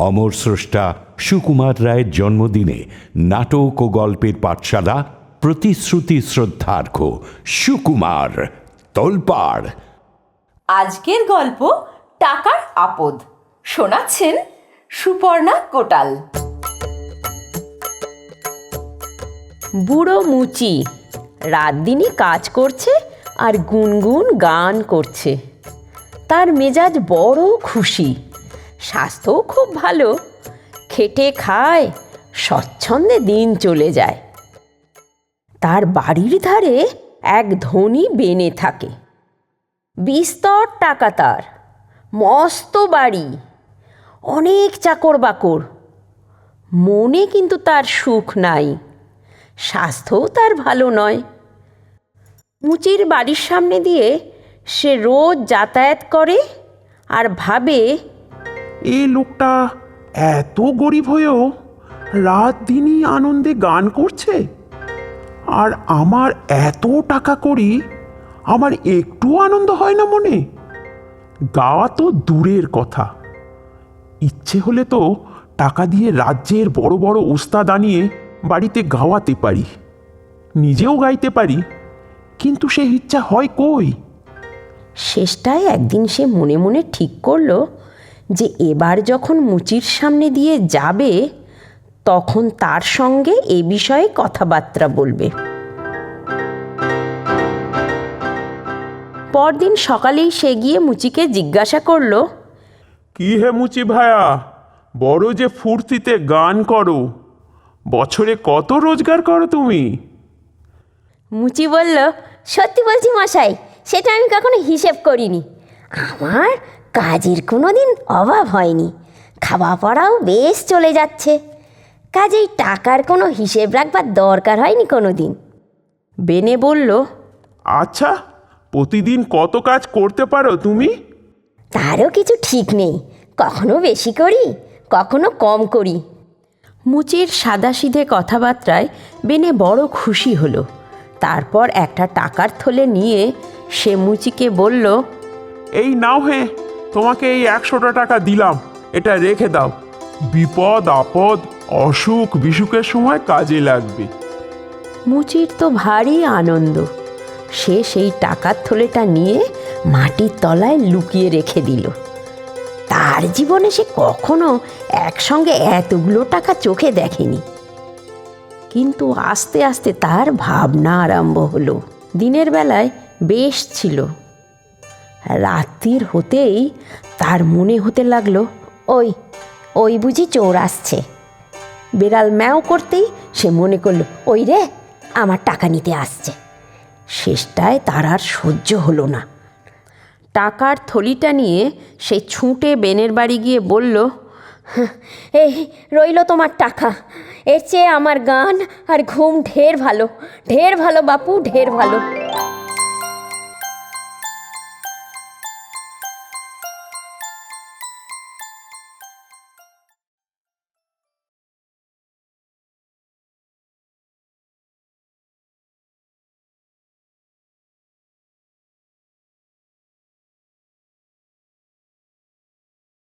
অমর স্রষ্টা সুকুমার রায়ের জন্মদিনে নাটক ও গল্পের পাঠশালা প্রতিশ্রুতি শ্রদ্ধার্ঘ সুকুমার তোলপাড়। আজকের গল্প টাকার আপদ, শোনাচ্ছেন সুপর্ণা কোটাল। বুড়ো মুচি রাত দিনই কাজ করছে আর গুনগুন গান করছে। তার মেজাজ বড় খুশি, স্বাস্থ্যও খুব ভালো, খেটে খায়, স্বচ্ছন্দে দিন চলে যায়। তার বাড়ির ধারে এক ধনী বেনে থাকে, বিস্তর টাকা তার, মস্ত বাড়ি, অনেক চাকর বাকর। মনে কিন্তু তার সুখ নাই, স্বাস্থ্যও তার ভালো নয়। মুচির বাড়ির সামনে দিয়ে সে রোজ যাতায়াত করে আর ভাবে, এই লোকটা এত গরিব হয়েও রাত দিনই আনন্দে গান করছে, আর আমার এত টাকা করি, আমার একটু আনন্দ হয় না মনে? গাওয়া তো দূরের কথা, ইচ্ছে হলে তো টাকা দিয়ে রাজ্যের বড় বড় ওস্তাদ আনিয়ে বাড়িতে গাওয়াতে পারি, নিজেও গাইতে পারি, কিন্তু সে ইচ্ছা হয় কই? শেষটায় একদিন সে মনে মনে ঠিক করল যে এবার যখন মুচির সামনে দিয়ে যাবে তখন তার সঙ্গে এ বিষয়ে কথাবার্তা বলবে। পরদিন সকালেই সে গিয়ে মুচিকে জিজ্ঞাসা করল, কি হে মুচি ভায়া, বড় যে ফুর্তিতে গান করো, বছরে কত রোজগার করো তুমি? মুচি বলল, সত্যি বলছি মশাই, সেটা আমি কখনো হিসেব করিনি। আমার কাজের কোনো দিন অভাব হয়নি, খাওয়া পড়াও বেশ চলে যাচ্ছে, কাজেই টাকার কোনো হিসেব রাখবার দরকার হয়নি কোনো দিন। বেনে বলল, আচ্ছা, প্রতিদিন কত কাজ করতে পারো তুমি? তারও কিছু ঠিক নেই, কখনো বেশি করি, কখনো কম করি। মুচির সাদাসিধে কথাবার্তায় বেনে বড় খুশি হলো। তারপর একটা টাকার থলে নিয়ে সে মুচিকে বলল, এই নাও হে, তোমাকে এই 100টা টাকা দিলাম, এটা রেখে দাও, বিপদ আপদ অসুখ বিসুখের সময় কাজে লাগবে। মুচির তো ভারী আনন্দ। সে সেই টাকার থলেটা নিয়ে মাটির তলায় লুকিয়ে রেখে দিল। তার জীবনে সে কখনো একসঙ্গে এতগুলো টাকা চোখে দেখেনি। কিন্তু আস্তে আস্তে তার ভাবনা আরম্ভ হলো। দিনের বেলায় বেশ ছিল, রাত্রির হতেই তার মনে হতে লাগলো, ওই ওই বুঝি চোর আসছে। বেড়াল ম্যাও করতেই সে মনে করলো, ওই রে, আমার টাকা নিতে আসছে। শেষটায় তার আর সহ্য হলো না। টাকার থলিটা নিয়ে সে ছুটে বেনের বাড়ি গিয়ে বলল, এই রইল তোমার টাকা, এর চেয়ে আমার গান আর ঘুম ঢের ভালো, ঢের ভালো বাপু, ঢের ভালো।